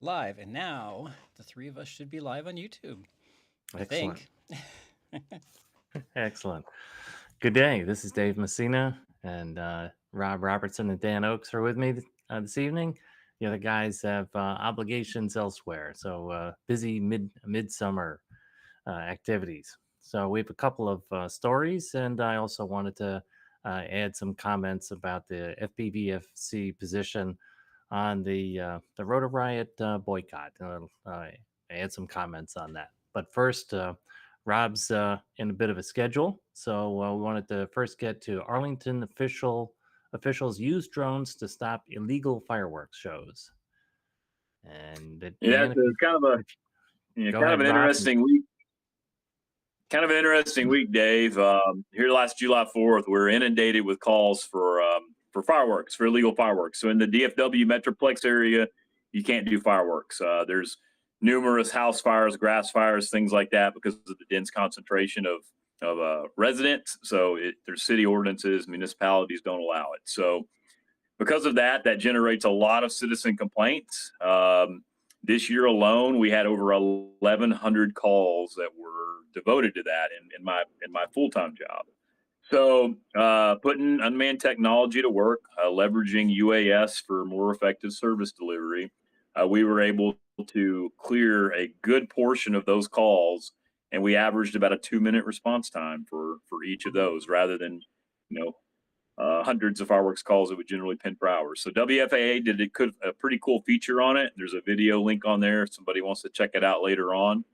Live, and now the three of us should be live on YouTube. I Excellent. think. Excellent. Good day. This is Dave Messina, and Rob Robertson and Dan Oakes are with me this evening. The other guys have obligations elsewhere, so busy midsummer activities. So we have a couple of stories, and I also wanted to add some comments about the FPVFC position on the Rotor Riot boycott. Add some comments on that. But first, Rob's in a bit of a schedule, so we wanted to first get to Arlington officials use drones to stop illegal fireworks shows. And Yeah, Dan, so it's kind of a if go kind of ahead, an Rob. interesting week. Kind of an interesting week, Dave. Here last July 4th, we were inundated with calls for fireworks, for illegal fireworks. So in the DFW Metroplex area, you can't do fireworks. There's numerous house fires, grass fires, things like that, because of the dense concentration of residents. So there's city ordinances, municipalities don't allow it. So because of that, that generates a lot of citizen complaints. This year alone, we had over 1,100 calls that were devoted to that in my full time job. So putting unmanned technology to work, leveraging UAS for more effective service delivery, we were able to clear a good portion of those calls, and we averaged about a 2-minute response time for each of those, rather than you know hundreds of fireworks calls that would generally pin per hour. So WFAA did a pretty cool feature on it. There's a video link on there if somebody wants to check it out later on.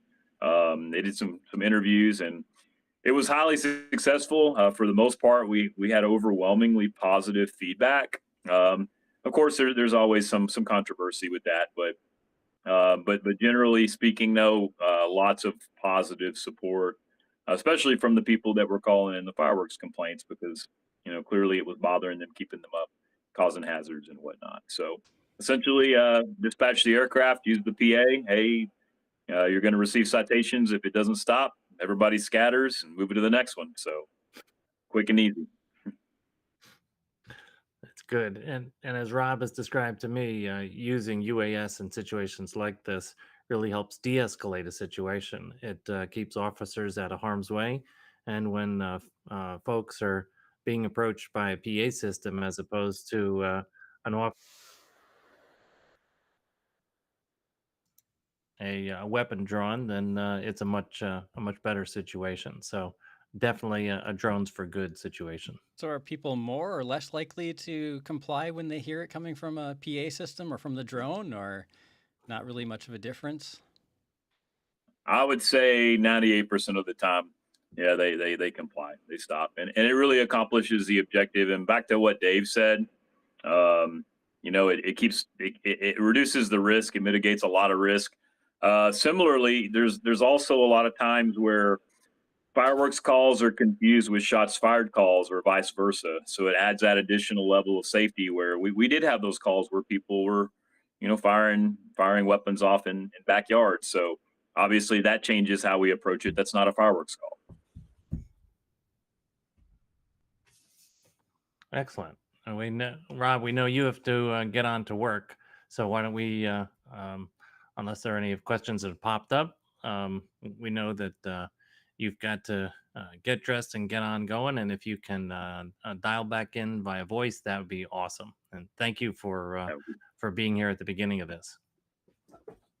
They did some interviews, and it was highly successful. For the most part, we had overwhelmingly positive feedback. Of course, there's always some controversy with that, but generally speaking, though, lots of positive support, especially from the people that were calling in the fireworks complaints, because clearly it was bothering them, keeping them up, causing hazards and whatnot. So essentially, dispatch the aircraft, use the PA. Hey, you're going to receive citations if it doesn't stop. Everybody scatters and move it to the next one. So quick and easy. That's good. And as Rob has described to me, using UAS in situations like this really helps de-escalate a situation. It keeps officers out of harm's way, and when folks are being approached by a PA system as opposed to an off a weapon drawn, then it's a much better situation. So definitely a drones for good situation. So are people more or less likely to comply when they hear it coming from a PA system or from the drone, or not really much of a difference? I would say 98% of the time, yeah, they comply, they stop, and it really accomplishes the objective. And back to what Dave said, it reduces the risk, it mitigates a lot of risk. Similarly, there's also a lot of times where fireworks calls are confused with shots fired calls or vice versa. So it adds that additional level of safety, where we did have those calls where people were, firing weapons off in backyards. So obviously that changes how we approach it. That's not a fireworks call. Excellent. And we know, Rob, we know you have to get on to work. So why don't we, unless there are any questions that have popped up, we know that you've got to get dressed and get on going. And if you can dial back in via voice, that would be awesome. And thank you for being here at the beginning of this.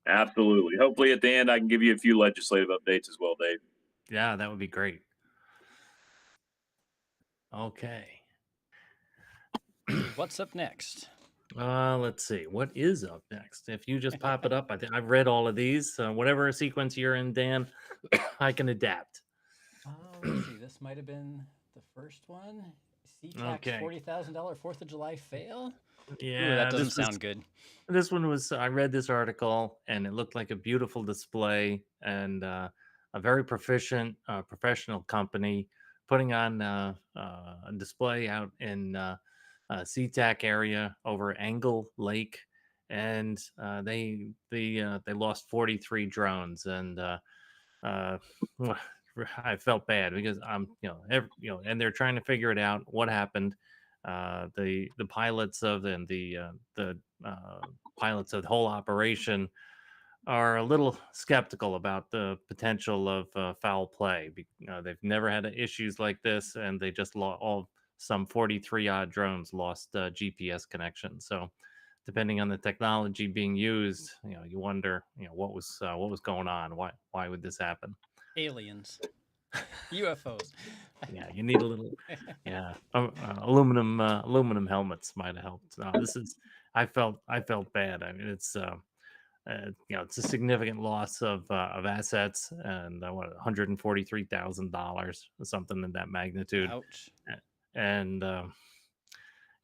Absolutely. Hopefully at the end, I can give you a few legislative updates as well, Dave. Yeah, that would be great. Okay. What's up next? Let's see. What is up next? If you just pop it up, I've read all of these. Whatever sequence you're in, Dan, I can adapt. Let's see. This might have been the first one. CTAC's $40,000 4th of July fail? Yeah, ooh, that doesn't sound good. This one was, I read this article and it looked like a beautiful display, and a very professional company putting on a display out in SeaTac area over Angle Lake, and they lost 43 drones, and I felt bad because and they're trying to figure it out what happened. the pilots of and the pilots of the whole operation are a little skeptical about the potential of foul play. They've never had issues like this, and they just all some 43 odd drones lost GPS connection. So, depending on the technology being used, you wonder, what was going on? Why would this happen? Aliens, UFOs. Yeah, you need a little, yeah, aluminum helmets might have helped. I felt bad. I mean, it's a significant loss of assets, and what, $143,000, something in that magnitude. Ouch. And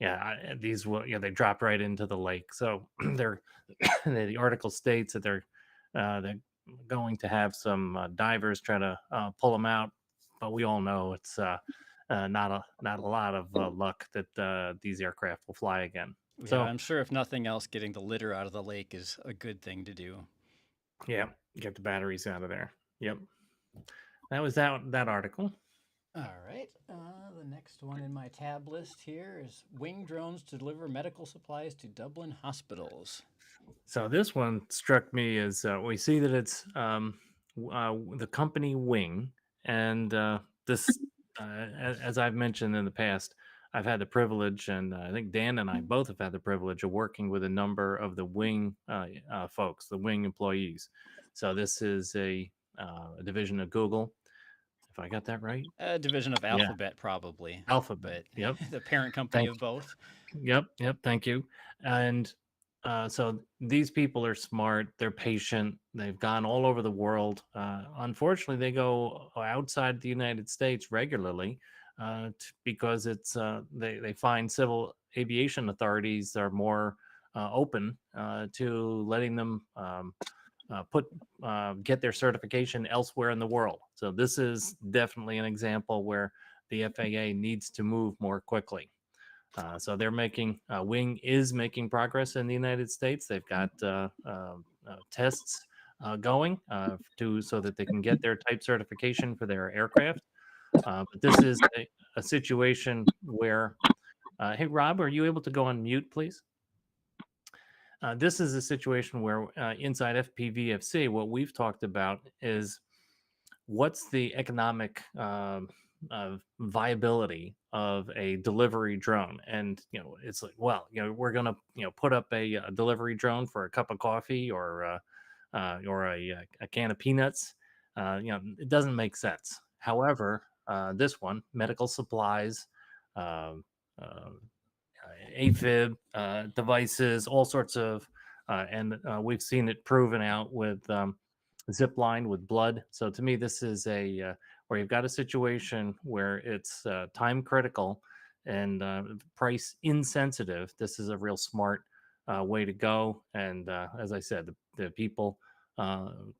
yeah, these will, they dropped right into the lake. So they're the article states that they're going to have some divers try to pull them out, but we all know it's not a lot of luck that these aircraft will fly again. Yeah, So I'm sure if nothing else, getting the litter out of the lake is a good thing to do. yeah, get the batteries out of there. Yep, that was that article. All right. The next one in my tab list here is wing drones to deliver medical supplies to Dublin hospitals. So this one struck me as we see that it's the company Wing, and this, as I've mentioned in the past, I've had the privilege, and I think Dan and I both have had the privilege of working with a number of the Wing folks, the Wing employees. So this is a division of Google, if I got that right. A division of Yeah, Alphabet, probably, Alphabet. but Yep. the parent company Thank of both. Yep, yep, thank you. And so these people are smart, they're patient, they've gone all over the world. Unfortunately, they go outside the United States regularly because they find civil aviation authorities are more open to letting them get their certification elsewhere in the world. So this is definitely an example where the FAA needs to move more quickly. So they're Wing is making progress in the United States. They've got tests going so that they can get their type certification for their aircraft. But this is a situation where, hey, Rob, are you able to go on mute, please? This is a situation where inside FPVFC, what we've talked about is what's the economic viability of a delivery drone. And it's like, well, we're gonna put up a delivery drone for a cup of coffee or a can of peanuts. It doesn't make sense. However, this one, medical supplies, uh, uh, AFib devices, all sorts of and we've seen it proven out with zip line with blood. So to me, this is where you've got a situation where it's time critical and price insensitive. This is a real smart way to go. And as I said, the people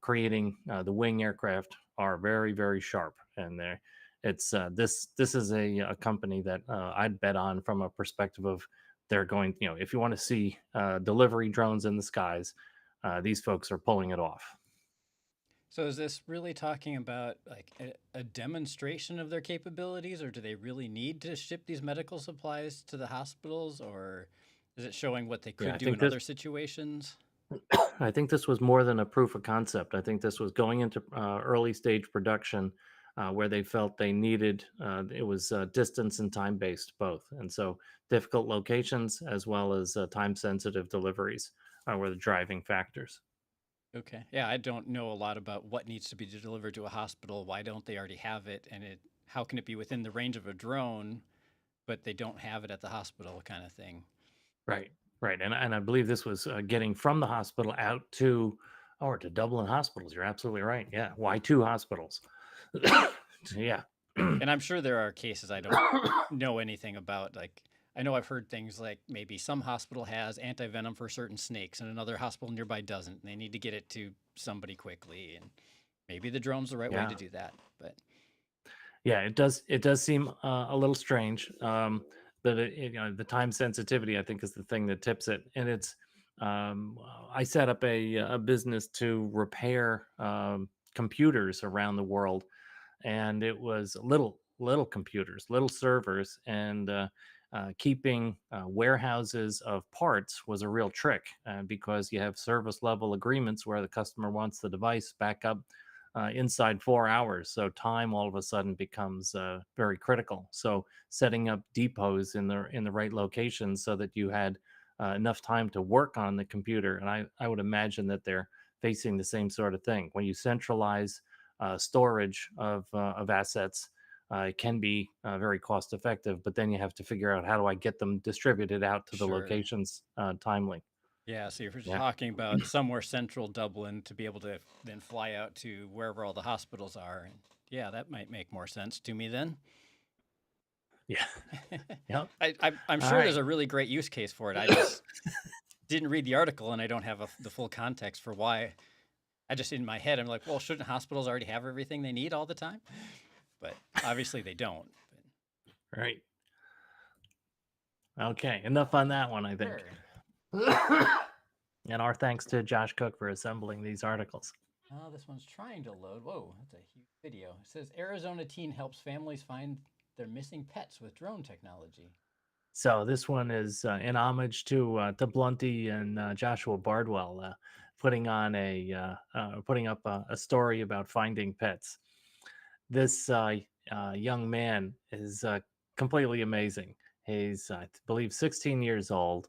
creating the Wing aircraft are very, very sharp, and this is a company that I'd bet on from a perspective of they're going. If you want to see delivery drones in the skies, these folks are pulling it off. So is this really talking about like a demonstration of their capabilities, or do they really need to ship these medical supplies to the hospitals, or is it showing what they could do in other situations? I think this was more than a proof of concept. I think this was going into early stage production where they felt they needed, it was distance and time based both. And so difficult locations as well as time sensitive deliveries were the driving factors. Okay. Yeah, I don't know a lot about what needs to be delivered to a hospital. Why don't they already have it? And how can it be within the range of a drone, but they don't have it at the hospital, kind of thing? Right, right. And I believe this was getting from the hospital out to Dublin hospitals. You're absolutely right. Yeah. Why two hospitals? Yeah. And I'm sure there are cases I don't know anything about. Like, I know I've heard things like maybe some hospital has anti-venom for certain snakes and another hospital nearby doesn't. And they need to get it to somebody quickly. And maybe the drone's the right way to do that. But yeah, it does seem a little strange. But the time sensitivity, I think, is the thing that tips it. And it's I set up a business to repair computers around the world, and it was little computers, little servers, and keeping warehouses of parts was a real trick because you have service level agreements where the customer wants the device back up inside 4 hours. So time all of a sudden becomes very critical. So setting up depots in the right locations so that you had enough time to work on the computer. And I would imagine that they're facing the same sort of thing. When you centralize storage of assets, it can be very cost effective, but then you have to figure out how do I get them distributed out to the Sure. locations timely. Yeah, so you're Yeah. talking about somewhere central Dublin to be able to then fly out to wherever all the hospitals are. And yeah, that might make more sense to me then. Yeah. Yep. I'm All sure there's right. a really great use case for it. I just didn't read the article and I don't have the full context for why. I just, in my head, I'm like, well, shouldn't hospitals already have everything they need all the time? But obviously they don't. Right. Okay. Enough on that one, I think. Sure. And our thanks to Josh Cook for assembling these articles. Oh, this one's trying to load. Whoa, that's a huge video. It says Arizona teen helps families find their missing pets with drone technology. So this one is in homage to Blunty and Joshua Bardwell putting on putting up a story about finding pets. This young man is completely amazing. He's, I believe, 16 years old,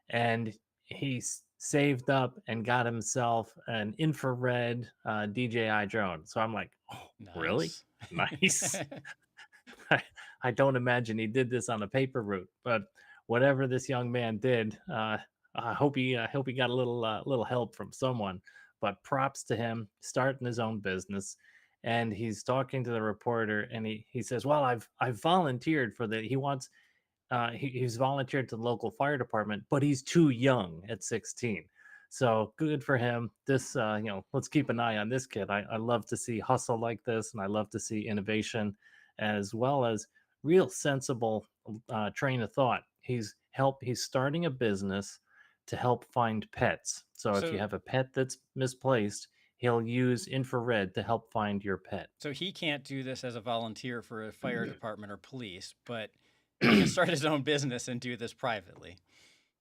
and he's saved up and got himself an infrared DJI drone. So I'm like, oh, really? Nice. I don't imagine he did this on a paper route, but whatever this young man did, I hope he got a little help from someone. But props to him, starting his own business. And he's talking to the reporter, and he says, "Well, I've volunteered for the." He wants he's volunteered to the local fire department, but he's too young at 16. So good for him. This let's keep an eye on this kid. I love to see hustle like this, and I love to see innovation, as well as real sensible train of thought. He's starting a business to help find pets. So if you have a pet that's misplaced, he'll use infrared to help find your pet. So he can't do this as a volunteer for a fire department or police, but he can start his own business and do this privately.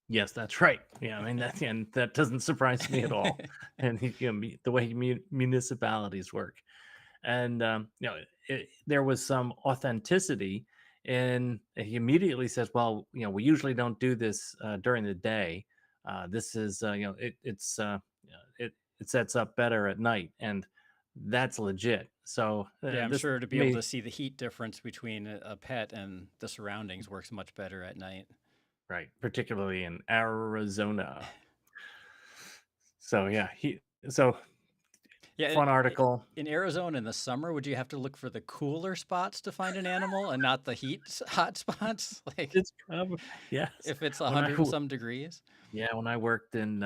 Yes, that's right. Yeah, I mean that doesn't surprise me at all. And the way municipalities work, and there was some authenticity, and he immediately says, "Well, we usually don't do this during the day. This is it sets up better at night, and that's legit." So yeah, I'm sure to be able to see the heat difference between a pet and the surroundings works much better at night. Right, particularly in Arizona. So yeah, fun article. In Arizona in the summer, would you have to look for the cooler spots to find an animal and not the hot spots? Like it's probably yes. If it's 100 and some degrees. Yeah, when I worked in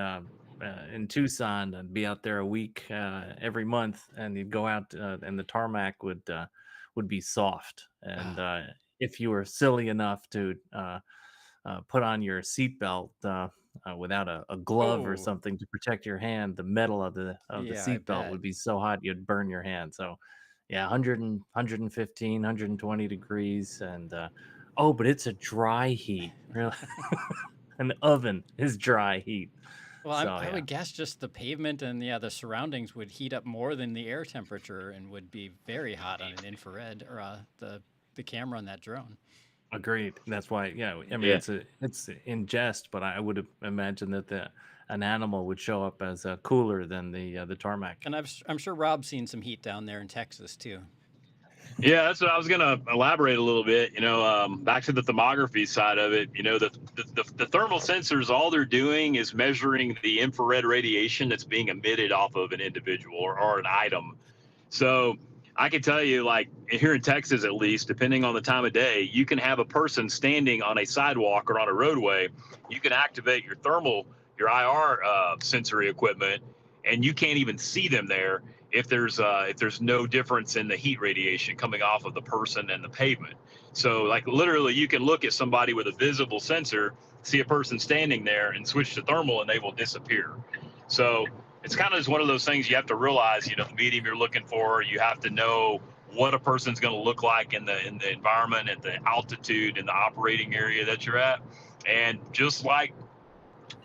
Tucson, I'd be out there a week every month, and you'd go out and the tarmac would be soft, and if you were silly enough to put on your seatbelt without a glove or something to protect your hand, the metal of the seatbelt would be so hot you'd burn your hand. So yeah, 115, 120 degrees, and but it's a dry heat. Really. An oven is dry heat. Well, I would guess just the pavement and the surroundings would heat up more than the air temperature and would be very hot on an infrared or the camera on that drone. Agreed. That's why, I mean, it's in jest, but I would imagine that an animal would show up as cooler than the tarmac. And I'm sure Rob's seen some heat down there in Texas too. Yeah, that's what I was going to elaborate a little bit. Back to the thermography side of it. The thermal sensors, all they're doing is measuring the infrared radiation that's being emitted off of an individual or an item. So I can tell you, like here in Texas, at least, depending on the time of day, you can have a person standing on a sidewalk or on a roadway. You can activate your IR sensory equipment, and you can't even see them there if there's no difference in the heat radiation coming off of the person and the pavement. So like literally you can look at somebody with a visible sensor, see a person standing there and switch to thermal and they will disappear. So it's kind of just one of those things you have to realize, the medium you're looking for, you have to know what a person's going to look like in the environment, at the altitude, in the operating area that you're at. And just like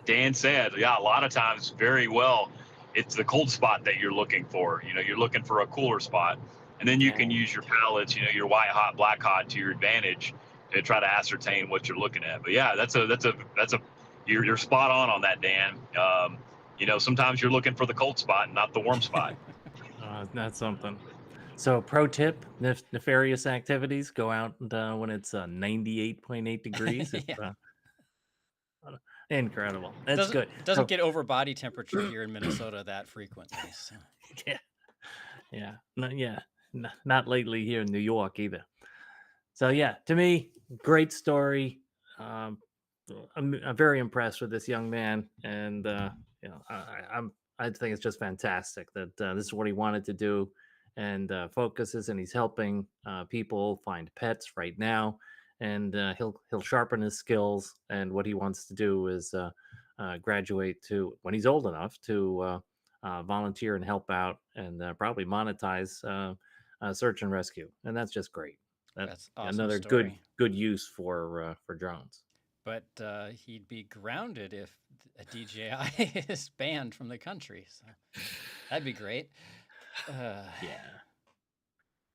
Dan said, yeah, a lot of times, very well, it's the cold spot that you're looking for. You're looking for a cooler spot, and then you can use your palettes, your white hot, black hot to your advantage to try to ascertain what you're looking at. But yeah, you're spot on that, Dan. Sometimes you're looking for the cold spot and not the warm spot. That's something. So, pro tip: nefarious activities, go out when it's 98.8 degrees. Yeah. Incredible. That's doesn't, good. Doesn't get over body temperature here in Minnesota that frequently. So. Yeah. Not lately here in New York either. So yeah, to me, great story. I'm very impressed with this young man, and I think it's just fantastic that this is what he wanted to do, and focuses, and he's helping people find pets right now, and he'll sharpen his skills, and what he wants to do is graduate to, when he's old enough, to volunteer and help out, and probably monetize search and rescue, and that's just great. That's awesome. Another story. good use for drones. But he'd be grounded if a DJI is banned from the country. So that'd be great. Yeah.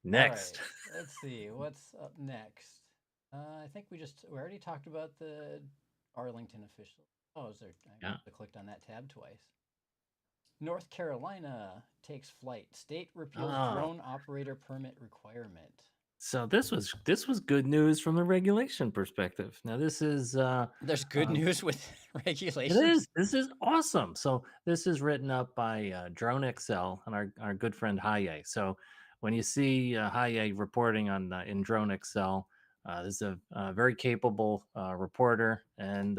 Next. Right, let's see what's up next. I think we already talked about the Arlington official. Oh, is there? I clicked on that tab twice. North Carolina takes flight. State repeals drone operator permit requirement. So this was good news from the regulation perspective. Now this is there's good news with regulations. This is awesome. So this is written up by Drone XL and our good friend Haye. So when you see Haye reporting on in Drone XL, this is a very capable reporter, and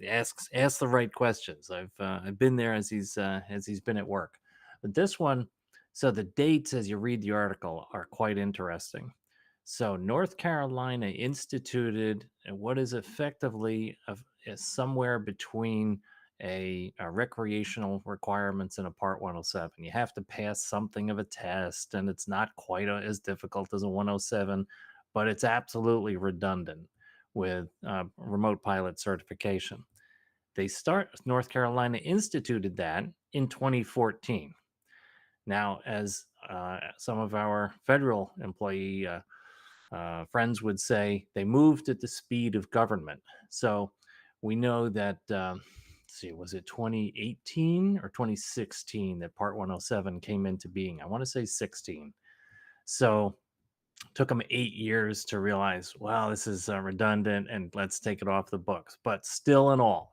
asks the right questions. I've been there as he's been at work, but this one. So the dates, as you read the article, are quite interesting. So North Carolina instituted what is effectively somewhere between a recreational requirements and a Part 107. You have to pass something of a test, and it's not quite as difficult as a 107, but it's absolutely redundant with remote pilot certification. North Carolina instituted that in 2014. Now, as some of our federal employee friends would say, they moved at the speed of government. So we know that, let's see, was it 2018 or 2016 that Part 107 came into being? I want to say 16. So it took them 8 years to realize, wow, this is redundant, and let's take it off the books. But still, in all,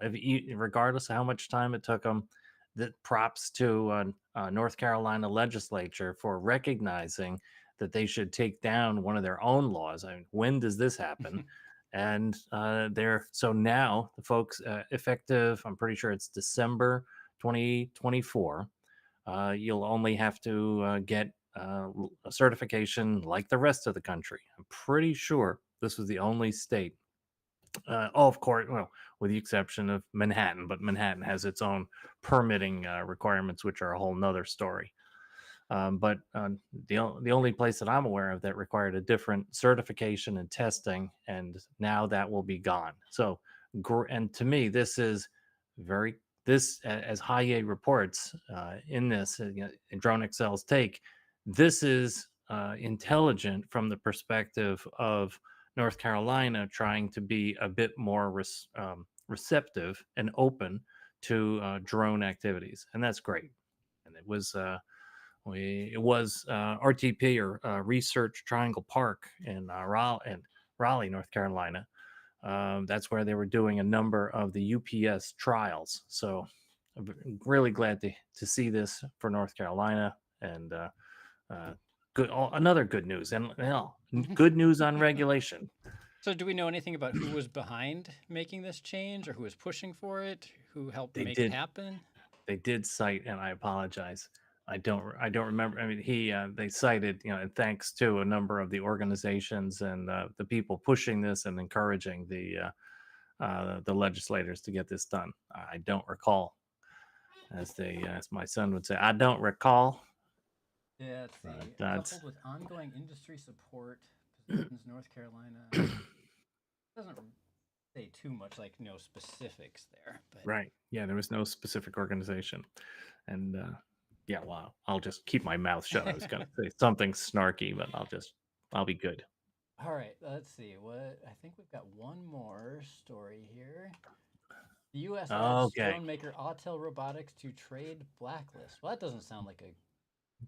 regardless of how much time it took them, that props to North Carolina legislature for recognizing that they should take down one of their own laws. I mean, when does this happen? And so now the folks, effective, I'm pretty sure it's December 2024, you'll only have to get a certification like the rest of the country. I'm pretty sure this was the only state. Of course, well, with the exception of Manhattan, but Manhattan has its own permitting requirements, which are a whole nother story. But the only place that I'm aware of that required a different certification and testing, and now that will be gone. So, and to me, this is as Haye reports in this, in Drone XL's take, this is intelligent from the perspective of North Carolina trying to be a bit more receptive and open to drone activities, and that's great. And it was RTP, or Research Triangle Park in Raleigh, North Carolina. That's where they were doing a number of the UPS trials. So I'm really glad to see this for North Carolina, and another good news, and good news on regulation. So do we know anything about who was behind making this change, or who was pushing for it, who helped make it happen? They did cite, and I apologize, I don't remember. I mean, they cited, and thanks to a number of the organizations and the people pushing this and encouraging the legislators to get this done. I don't recall, as my son would say, I don't recall. Yeah, let's see. That's Coupled with ongoing industry support, positions North Carolina. Doesn't say too much, like no specifics there. But right. Yeah, there was no specific organization. And yeah, well, I'll just keep my mouth shut. I was going to say something snarky, but I'll be good. all right, let's see. What I think we've got one more story here. The U.S. adds Okay. drone maker Autel Robotics to trade blacklist. Well, that doesn't sound like a.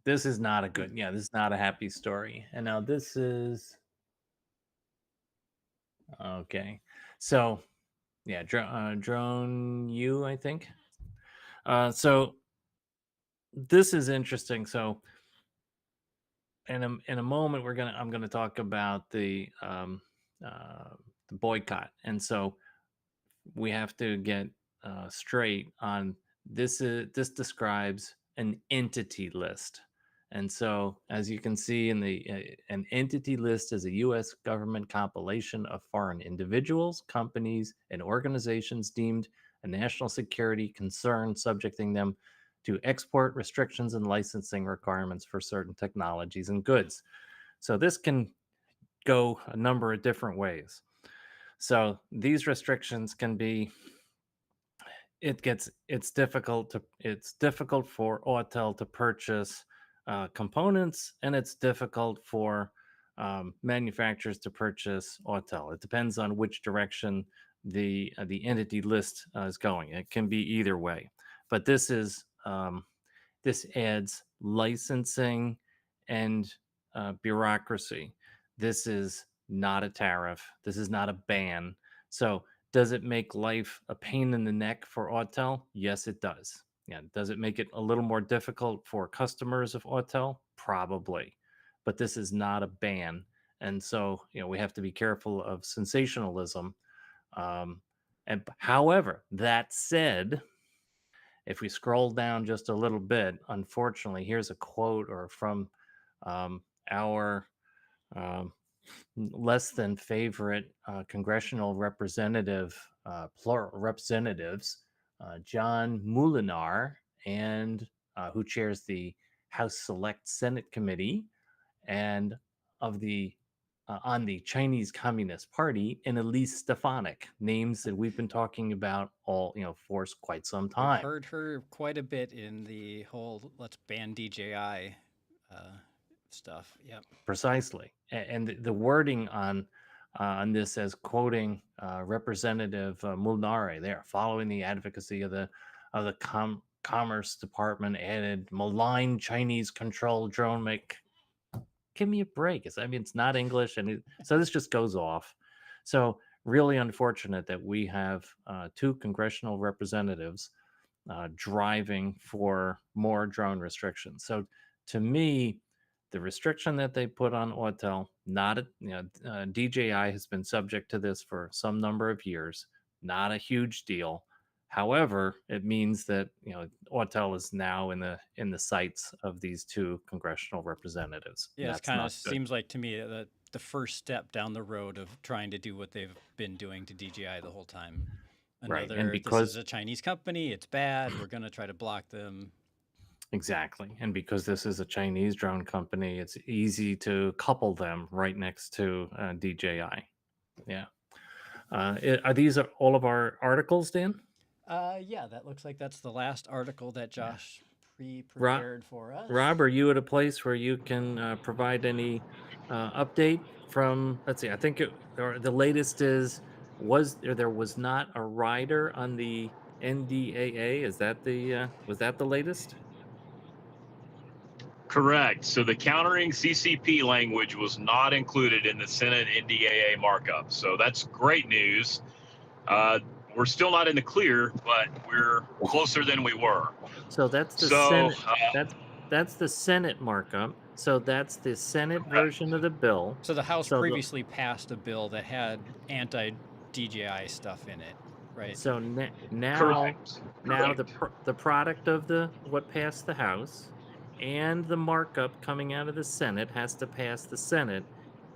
This is not a good, yeah, this is not a happy story. And now this is, okay. So, yeah, Drone U, I think. So this is interesting. So in a moment, I'm gonna talk about the boycott. And so we have to get straight on this. This describes an entity list, and so as you can see in the an entity list is a U.S. government compilation of foreign individuals, companies, and organizations deemed a national security concern, subjecting them to export restrictions and licensing requirements for certain technologies and goods. So this can go a number of different ways. So these restrictions can be, it's difficult for Autel to purchase components, and it's difficult for manufacturers to purchase Autel. It depends on which direction the entity list is going. It can be either way, but this adds licensing and bureaucracy. This is not a tariff. This is not a ban. So does it make life a pain in the neck for Autel? Yes, it does. Yeah. Does it make it a little more difficult for customers of Autel? Probably. But this is not a ban. And so, we have to be careful of sensationalism. And however, that said, if we scroll down just a little bit, unfortunately, here's a quote or from our less than favorite congressional representative, plural representatives, John Molinar, and who chairs the House Select Senate Committee, and of the on the Chinese Communist Party, and Elise Stefanik, names that we've been talking about for quite some We've time. heard her quite a bit in the whole "let's ban DJI" stuff. Yep. Precisely, and the wording on this says, quoting Representative Mulnare, there, following the advocacy of the Commerce Department, added malign Chinese controlled drone make. Give me a break. It's not English, and so this just goes off. So really unfortunate that we have two congressional representatives driving for more drone restrictions. So to me, the restriction that they put on Autel, DJI has been subject to this for some number of years, not a huge deal. However, it means that Autel is now in the sights of these two congressional representatives. Yeah, it kind of seems like to me that the first step down the road of trying to do what they've been doing to DJI the whole time. Right, Another, and this because is a Chinese company, it's bad. We're going to try to block them. exactly, and because this is a Chinese drone company, it's easy to couple them right next to DJI. Yeah. Are these all of our articles, Dan? Yeah, that looks like that's the last article that Josh prepared for us. Rob, are you at a place where you can provide any update from? Let's see. I think the latest is there was not a rider on the NDAA. Is that was that the latest? Correct. So the countering CCP language was not included in the Senate NDAA markup. So that's great news. We're still not in the clear, but we're closer than we were. So that's the Senate. That's the Senate markup. So that's the Senate version of the bill. So the House previously passed a bill that had anti-DJI stuff in it, right? So now Correct. the product of what passed the House and the markup coming out of the Senate has to pass the Senate.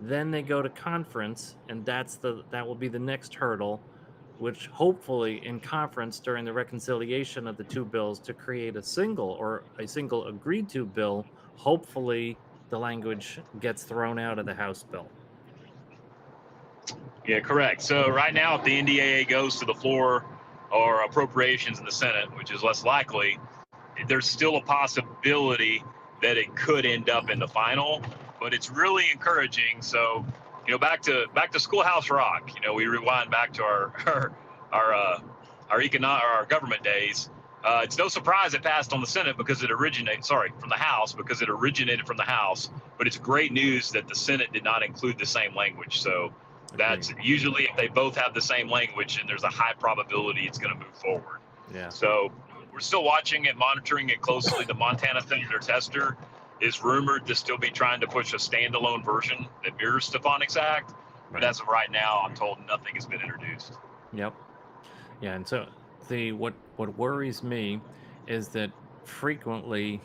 Then they go to conference, and that will be the next hurdle, which hopefully in conference during the reconciliation of the two bills to create a single agreed to bill hopefully the language gets thrown out of the House bill. Yeah, correct. So right now, if the NDAA goes to the floor or appropriations in the Senate, which is less likely, there's still a possibility that it could end up in the final, but it's really encouraging. So, back to Schoolhouse Rock. We rewind back to our government days. It's no surprise it passed on the Senate because it originated. From the House, because it originated from the House. But it's great news that the Senate did not include the same language. So that's usually if they both have the same language, and there's a high probability it's going to move forward. Yeah. So we're still watching it, monitoring it closely. The Montana Senator Tester is rumored to still be trying to push a standalone version that mirrors Stefanik's Act. But as of right now, I'm told nothing has been introduced. Yep. Yeah, and so what worries me is that frequently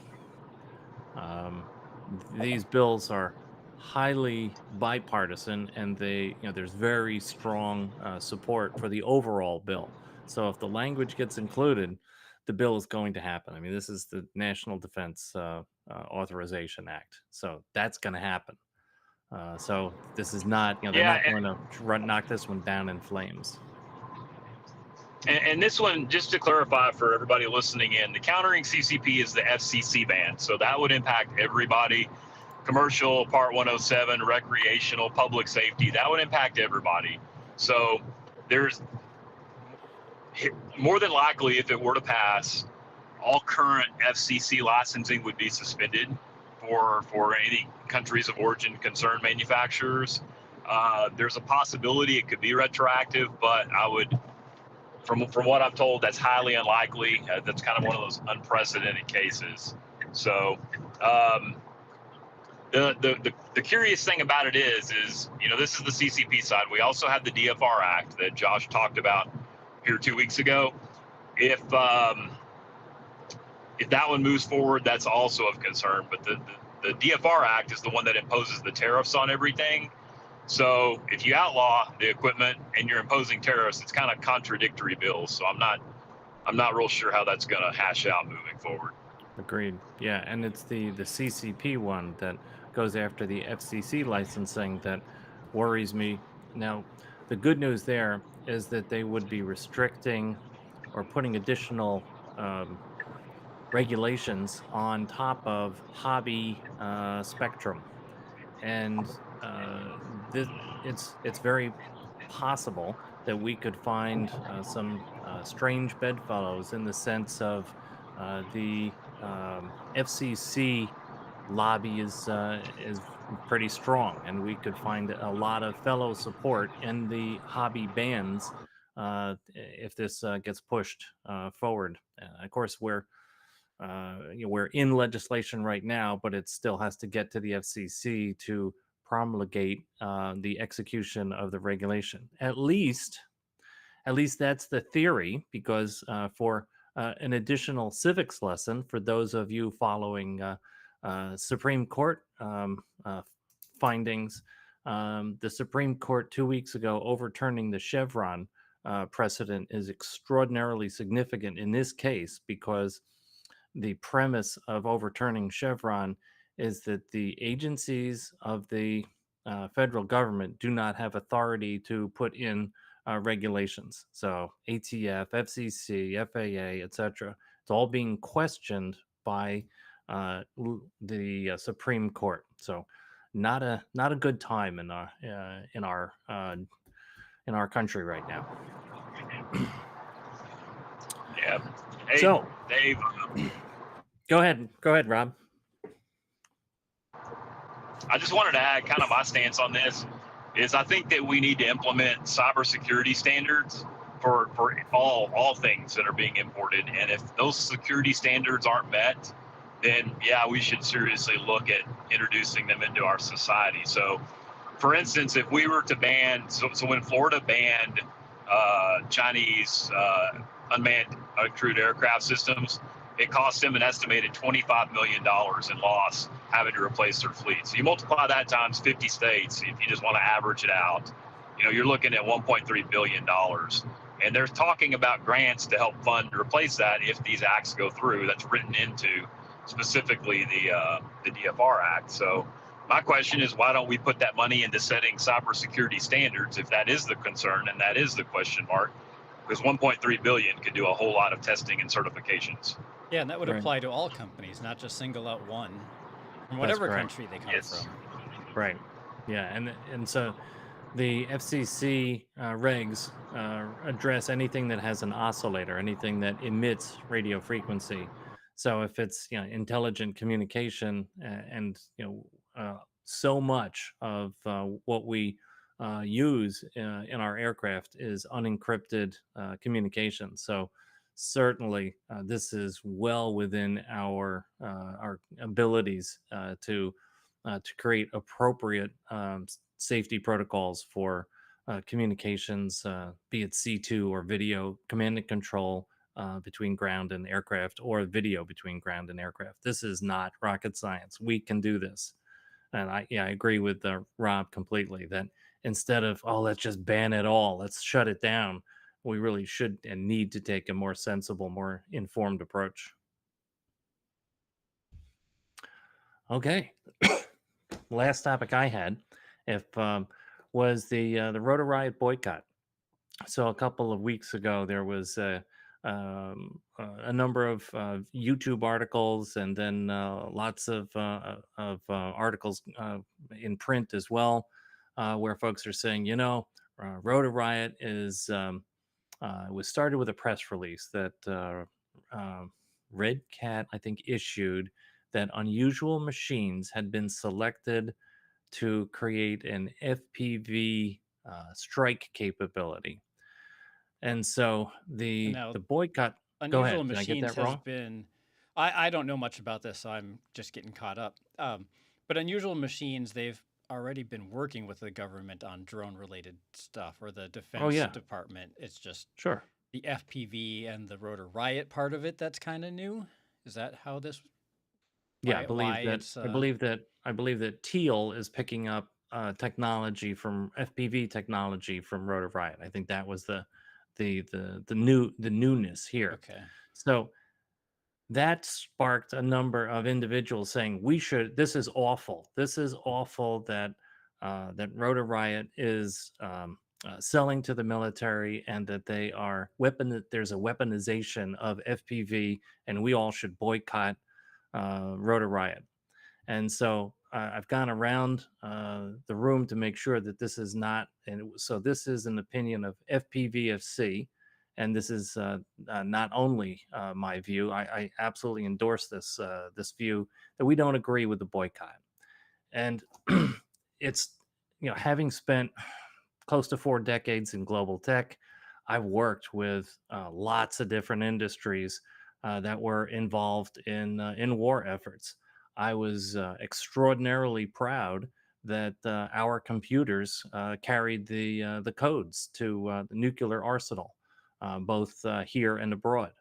these bills are highly bipartisan, and there's very strong support for the overall bill. So if the language gets included, the bill is going to happen. I mean, this is the National Defense Authorization Act, so that's going to happen. So this is not, they're not going to knock this one down in flames. And this one, just to clarify for everybody listening in, the countering CCP is the FCC ban. So that would impact everybody. Commercial, Part 107, recreational, public safety, that would impact everybody. So there's more than likely, if it were to pass, all current FCC licensing would be suspended for any countries of origin concerned manufacturers. There's a possibility it could be retroactive, but I would, from what I'm told, that's highly unlikely. That's kind of one of those unprecedented cases. So the curious thing about it is this is the CCP side. We also have the DFR Act that Josh talked about here 2 weeks ago. If that one moves forward, that's also of concern. But the DFR Act is the one that imposes the tariffs on everything. So if you outlaw the equipment and you're imposing tariffs, it's kind of contradictory bills. So I'm not real sure how that's going to hash out moving forward. Agreed. Yeah, and it's the CCP one that goes after the FCC licensing that worries me. Now, the good news there is that they would be restricting or putting additional regulations on top of hobby spectrum, and it's very possible that we could find some strange bedfellows in the sense of the FCC lobby is pretty strong, and we could find a lot of fellow support in the hobby bans if this gets pushed forward. Of course, we're in legislation right now, but it still has to get to the FCC to promulgate the execution of the regulation. At least that's the theory, because for an additional civics lesson for those of you following Supreme Court findings, the Supreme Court 2 weeks ago overturning the Chevron precedent is extraordinarily significant in this case, because the premise of overturning Chevron is that the agencies of the federal government do not have authority to put in regulations. So ATF, FCC, FAA, etc. It's all being questioned by the Supreme Court. So not a good time in our country right now. Yeah. Hey, so, Dave. Go ahead, Rob. I just wanted to add kind of my stance on this is I think that we need to implement cybersecurity standards for all things that are being imported. And if those security standards aren't met, then yeah, we should seriously look at introducing them into our society. So for instance, if we were to ban, so when Florida banned Chinese unmanned uncrewed aircraft systems, it cost them an estimated $25 million in loss having to replace their fleet. So you multiply that times 50 states, if you just want to average it out, you're looking at $1.3 billion. And they're talking about grants to help fund to replace that if these acts go through. That's written into specifically the DFR Act. So my question is, why don't we put that money into setting cybersecurity standards if that is the concern and that is the question mark? Because 1.3 billion could do a whole lot of testing and certifications. Yeah, and that would Right. apply to all companies, not just single out one from That's whatever correct. country they come Yes. from. Right. Yeah, and so the FCC regs address anything that has an oscillator, anything that emits radio frequency. So if it's intelligent communication and so much of what we use in our aircraft is unencrypted communication. So certainly this is well within our abilities to create appropriate safety protocols for communications, be it C2 or video command and control between ground and aircraft, or video between ground and aircraft. This is not rocket science. We can do this. And I agree with Rob completely that instead of, oh, let's just ban it all, let's shut it down, we really should and need to take a more sensible, more informed approach. Okay. Last topic I had was the Rotor Riot boycott. So a couple of weeks ago, there was a number of YouTube articles, and then lots of articles in print as well, where folks are saying, Rotor Riot is was started with a press release that Red Cat, I think, issued that unusual machines had been selected to create an FPV strike capability. And so the boycott. Go ahead. Unusual Did I get Machines that wrong? has been. I don't know much about this, so I'm just getting caught up. But Unusual Machines, they've already been working with the government on drone-related stuff, or the Defense Department. It's just Sure. the FPV and the Rotor Riot part of it that's kind of new. Is that how this? Yeah, I believe that Teal is picking up technology from FPV technology from Rotor Riot. I think that was the newness here. Okay. So that sparked a number of individuals saying this is awful. This is awful that that Rotor Riot is selling to the military, and that there's a weaponization of FPV, and we all should boycott Rotor Riot. And so I've gone around the room to make sure that this is not, and so this is an opinion of FPVFC, and this is not only my view. I absolutely endorse this view that we don't agree with the boycott, and it's having spent close to 4 decades in global tech, I've worked with lots of different industries that were involved in war efforts. I was extraordinarily proud that our computers carried the codes to the nuclear arsenal, both here and abroad.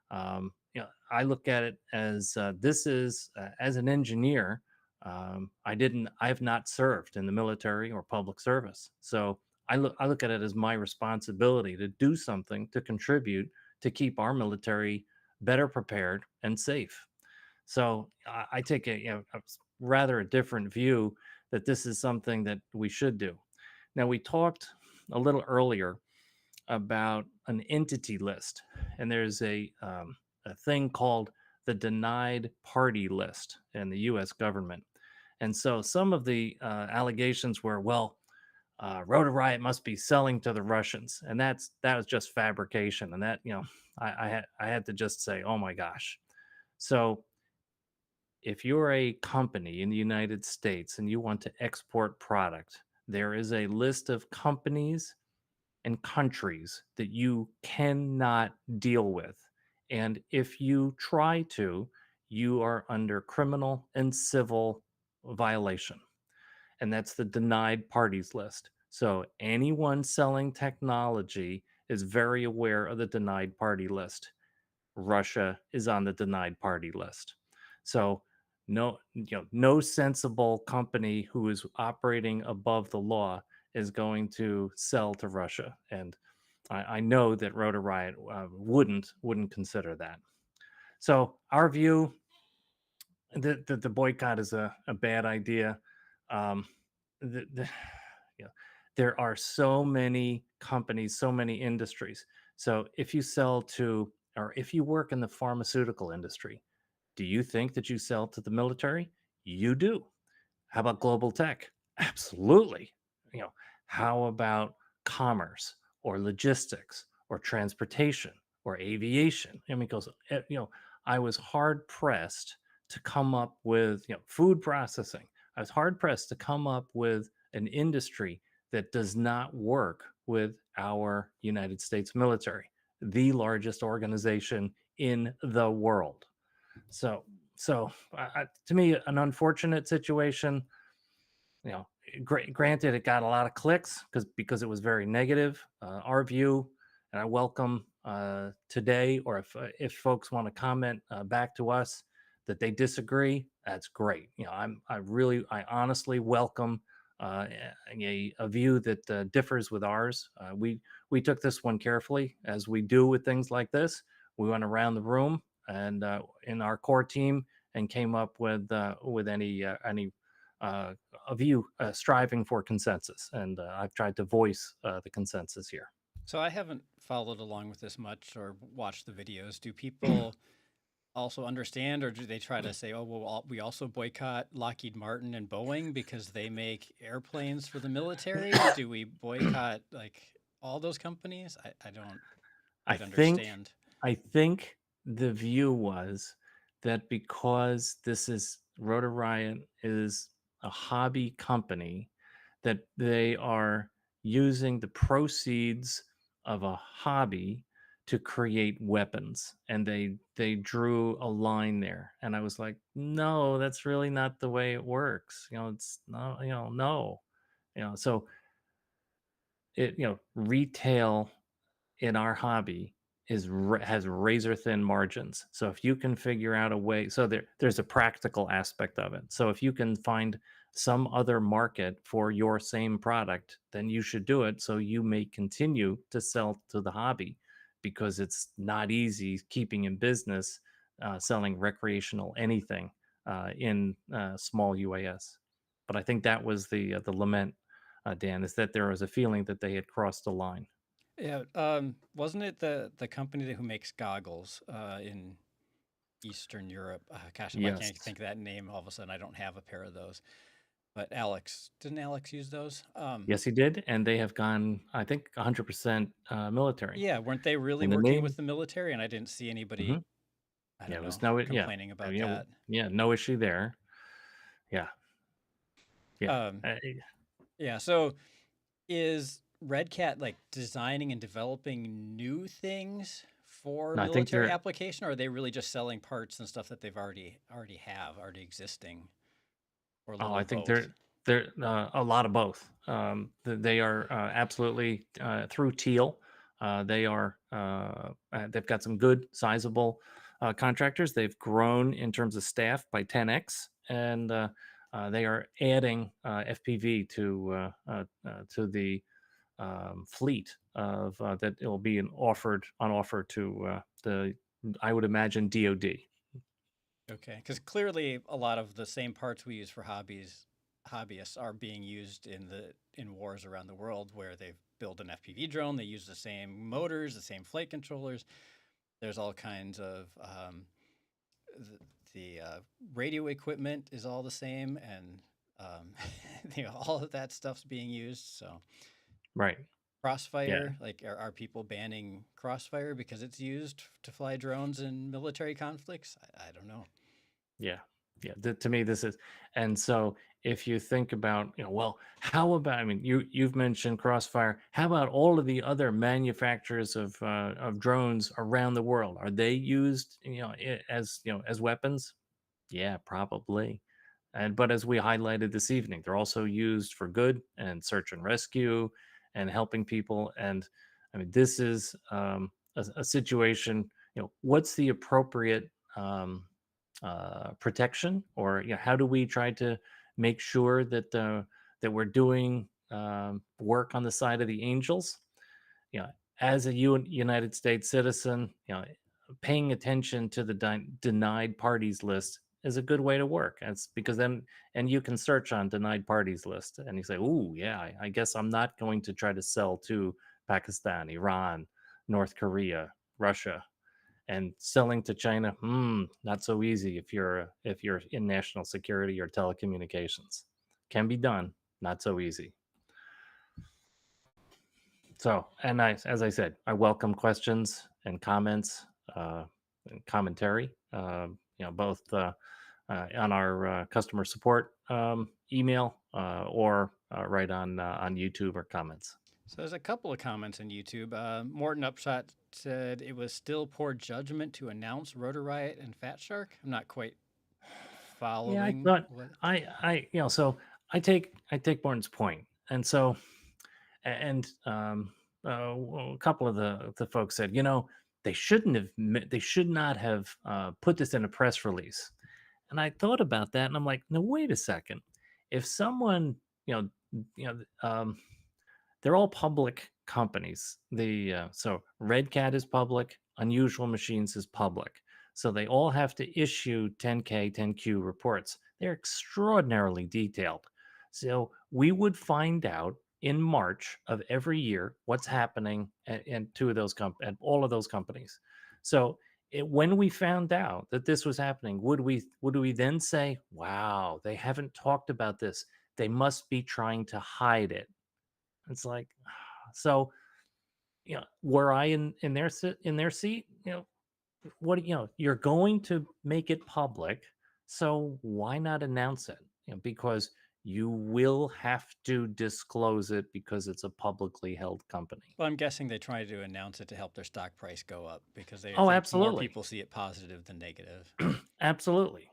I look at it as this is as an engineer. I have not served in the military or public service, so I look at it as my responsibility to do something to contribute to keep our military better prepared and safe. So I take a rather a different view that this is something that we should do. Now, we talked a little earlier about an entity list, and there's a thing called the denied party list in the U.S. government. And so some of the allegations were, well, Rotor Riot must be selling to the Russians, and that was just fabrication. And that I had to just say, oh my gosh. So if you're a company in the United States and you want to export product, there is a list of companies and countries that you cannot deal with. And if you try to, you are under criminal and civil violation. And that's the denied parties list. So anyone selling technology is very aware of the denied party list. Russia is on the denied party list. So no sensible company who is operating above the law is going to sell to Russia. And I know that Rotor Riot wouldn't consider that. So our view, the boycott is a bad idea. Um, the you know, there are so many companies, so many industries. So if you sell to, or if you work in the pharmaceutical industry, do you think that you sell to the military? You do. How about global tech? Absolutely. You know, how about commerce or logistics or transportation or aviation? I mean, because I was hard pressed to come up with food processing. I was hard pressed to come up with an industry that does not work with our United States military, the largest organization in the world. So, to me, an unfortunate situation. You know, granted, it got a lot of clicks because it was very negative. Our view, and I welcome today, or if folks want to comment back to us that they disagree, that's great. I honestly welcome a view that differs with ours. We took this one carefully, as we do with things like this. We went around the room and in our core team and came up with any a view striving for consensus, and I've tried to voice the consensus here. So I haven't followed along with this much or watched the videos. Do people also understand, or do they try to say, oh, well, we also boycott Lockheed Martin and Boeing because they make airplanes for the military? Do we boycott like all those companies? I don't I quite think understand. I think the view was that because this is Rotor Riot is a hobby company, that they are using the proceeds of a hobby to create weapons, and they drew a line there, and I was like, no, that's really not the way it works. It's no, no, so retail in our hobby has razor thin margins. So if you can figure out a way, so there's a practical aspect of it. So if you can find some other market for your same product, then you should do it, so you may continue to sell to the hobby, because it's not easy keeping in business selling recreational anything in small UAS. But I think that was the lament, Dan, is that there was a feeling that they had crossed the line. Yeah, wasn't it the company who makes goggles in Eastern Europe? Gosh, why can't I Yes. think of that name? All of a sudden, I don't have a pair of those. But didn't Alex use those? Yes, he did, and they have gone, I think, 100% military. Yeah, weren't they really And the working name, with the military? And I didn't see anybody, mhm, I yeah, don't it was know, no, complaining about that. yeah, no issue there. Yeah, yeah. Um, yeah, so is Red Cat like designing and developing new things for No, I think military they're. application, or are they really just selling parts and stuff that they've already existing, or a Oh, little I of think both? they're a lot of both. They are absolutely through Teal. They are. They've got some good, sizable contractors. They've grown in terms of staff by 10x, and they are adding FPV to the fleet of that it will be on offer to the, I would imagine, DoD. Okay, because clearly a lot of the same parts we use for hobbyists are being used in wars around the world, where they build an FPV drone. They use the same motors, the same flight controllers. There's all kinds of the radio equipment is all the same, and all of that stuff's being used. So Right. Yeah. Crossfire, like are people banning Crossfire because it's used to fly drones in military conflicts? I don't know. Yeah. Yeah. To me, this is, and so if you think about, well, how about, I mean, you've mentioned Crossfire. How about all of the other manufacturers of drones around the world? Are they used, as weapons? Yeah, probably. But as we highlighted this evening, they're also used for good and search and rescue and helping people. And I mean, this is a situation. What's the appropriate protection, or how do we try to make sure that we're doing work on the side of the angels? As a United States citizen, paying attention to the denied parties list is a good way to work. It's because then, and you can search on denied parties list and you say, "Ooh, yeah, I guess I'm not going to try to sell to Pakistan, Iran, North Korea, Russia." And selling to China, not so easy if you're in national security or telecommunications. Can be done, not so easy. So, and as I said, I welcome questions and comments and commentary. Both on our customer support email or right on YouTube or comments. So there's a couple of comments on YouTube. Morton Upshot said it was still poor judgment to announce Rotor Riot and Fat Shark. I'm not quite following. Yeah, I thought so I take Morton's point, and so and a couple of the folks said, they should not have put this in a press release, and I thought about that, and I'm like, no, wait a second, if someone they're all public companies. So Red Cat is public, Unusual Machines is public. So they all have to issue 10K, 10Q reports. They're extraordinarily detailed. So we would find out in March of every year what's happening at all of those companies. So when we found out that this was happening, would we then say, "Wow, they haven't talked about this. They must be trying to hide it"? It's like, so, were I in their seat, you're going to make it public, so why not announce it? Because you will have to disclose it because it's a publicly held company. Well, I'm guessing they try to announce it to help their stock price go up because they Oh, think more absolutely. people see it positive than negative. Absolutely.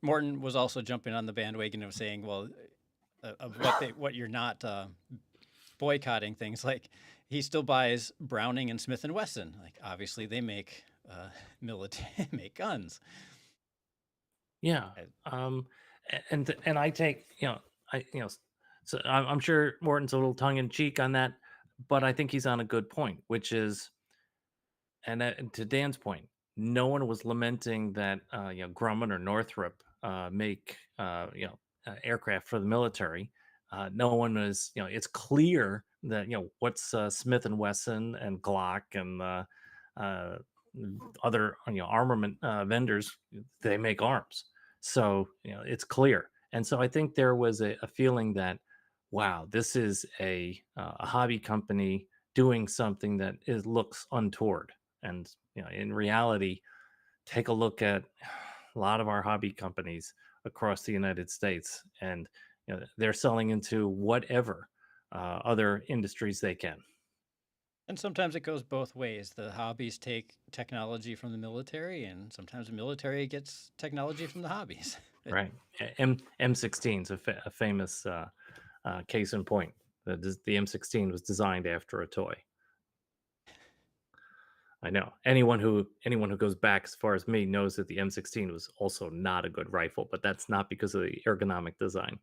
Morton was also jumping on the bandwagon of saying, well, of what you're not boycotting, things like he still buys Browning and Smith & Wesson. Like, obviously they make military make guns. Yeah. And I take, so I'm sure Morton's a little tongue in cheek on that, but I think he's on a good point, which is, and to Dan's point, no one was lamenting that Grumman or Northrop make aircraft for the military. No one was, it's clear that what's Smith and Wesson and Glock and other armament vendors, they make arms. So it's clear. And so I think there was a feeling that, wow, this is a hobby company doing something that looks untoward. And in reality, take a look at a lot of our hobby companies across the United States, and they're selling into whatever other industries they can. And sometimes it goes both ways. The hobbies take technology from the military, and sometimes the military gets technology from the hobbies. Right. M16 is a famous case in point. The M16 was designed after a toy. I know. Anyone who goes back as far as me knows that the M16 was also not a good rifle, but that's not because of the ergonomic design.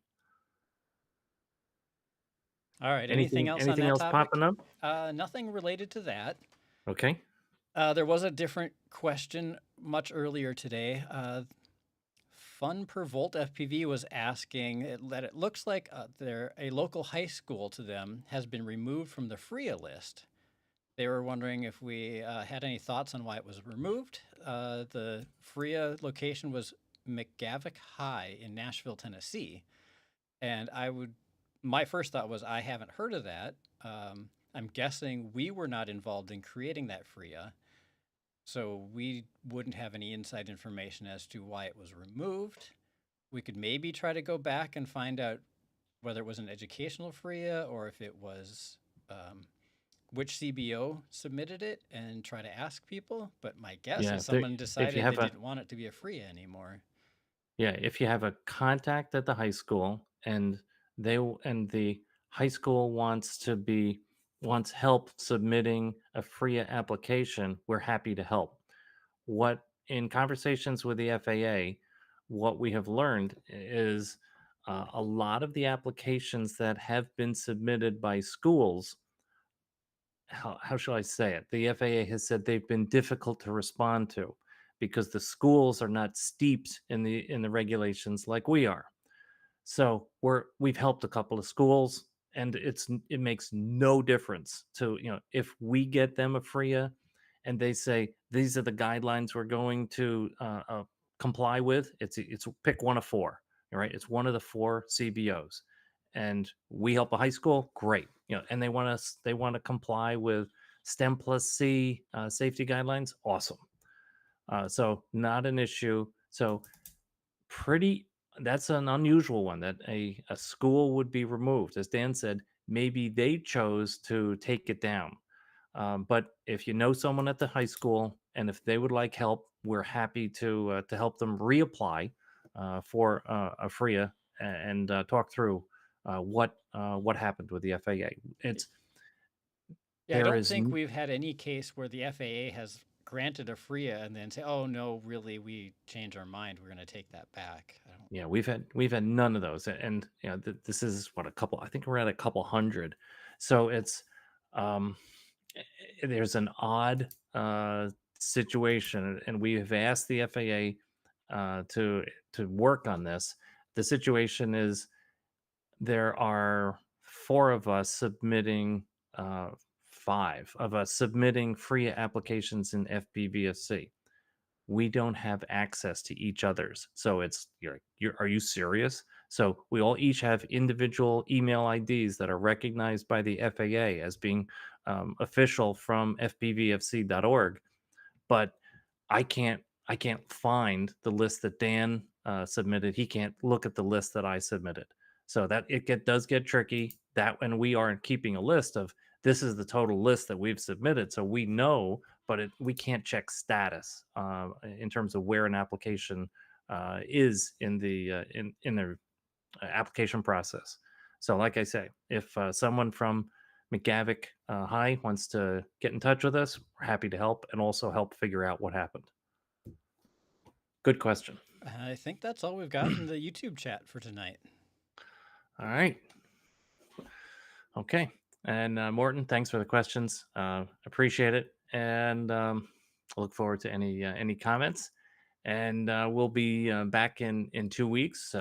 All right. Anything else on that topic? Popping up? Nothing related to that. Okay. There was a different question much earlier today. Fun per Volt FPV was asking that it looks like a local high school to them has been removed from the FRIA list. They were wondering if we had any thoughts on why it was removed. The FRIA location was McGavick High in Nashville, Tennessee. And my first thought was, I haven't heard of that. I'm guessing we were not involved in creating that FRIA, so we wouldn't have any inside information as to why it was removed. We could maybe try to go back and find out whether it was an educational FRIA or if it was which CBO submitted it and try to ask people. But my guess is someone decided they didn't want it to be a FRIA anymore. Yeah, if you have a contact at the high school and the high school wants help submitting a FRIA application, we're happy to help. What in conversations with the FAA, what we have learned is a lot of the applications that have been submitted by schools, how shall I say it? The FAA has said they've been difficult to respond to because the schools are not steeped in the regulations like we are. So we've helped a couple of schools, and it makes no difference to, if we get them a FRIA and they say these are the guidelines we're going to comply with. It's pick one of four, right? It's one of the four CBOs, and we help a high school, great, and they want to comply with STEM plus C safety guidelines, awesome. So not an issue. So that's an unusual one, that a school would be removed. As Dan said, maybe they chose to take it down. But if you know someone at the high school, and if they would like help, we're happy to help them reapply for a FRIA and talk through what happened with the FAA. I don't think we've had any case where the FAA has granted a FRIA and then say, "Oh no, really, we changed our mind. We're going to take that back." Yeah, we've had none of those, and this is what, I think we're at a couple hundred. So it's there's an odd situation, and we have asked the FAA to work on this. The situation is there are four of us submitting, five of us submitting FRIA applications in FPVFC. We don't have access to each other's. So it's, are you serious? So we all each have individual email IDs that are recognized by the FAA as being official from fpvfc.org, but I can't find the list that Dan submitted. He can't look at the list that I submitted. So that does get tricky. That when we aren't keeping a list of, this is the total list that we've submitted, so we know, but we can't check status in terms of where an application is in the application process. So like I say, if someone from McGavick High wants to get in touch with us, we're happy to help, and also help figure out what happened. Good question. I think that's all we've got in the YouTube chat for tonight. All right. Okay. And Morton, thanks for the questions. Appreciate it. And I look forward to any comments. And we'll be back in 2 weeks.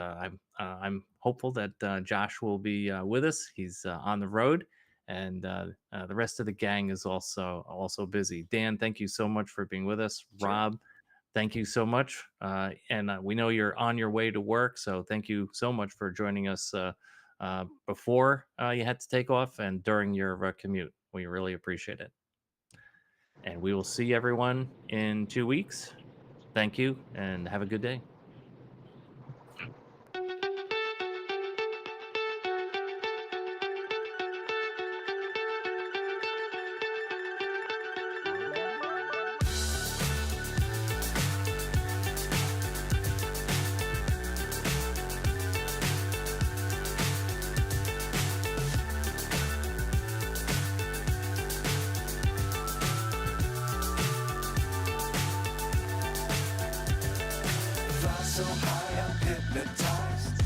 I'm hopeful that Josh will be with us. He's on the road, and the rest of the gang is also busy. Dan, thank you so much for being with us. Sure. Rob, thank you so much. And we know you're on your way to work, so thank you so much for joining us before you had to take off and during your commute. We really appreciate it. And we will see everyone in 2 weeks. Thank you, and have a good day. So high, I'm hypnotized.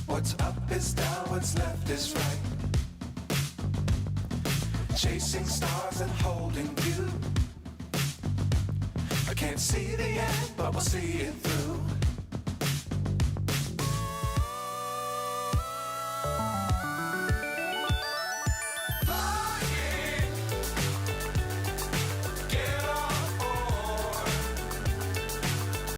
What's up is down, what's left is right. Chasing stars and holding you. I can't see the end, but we'll see it through.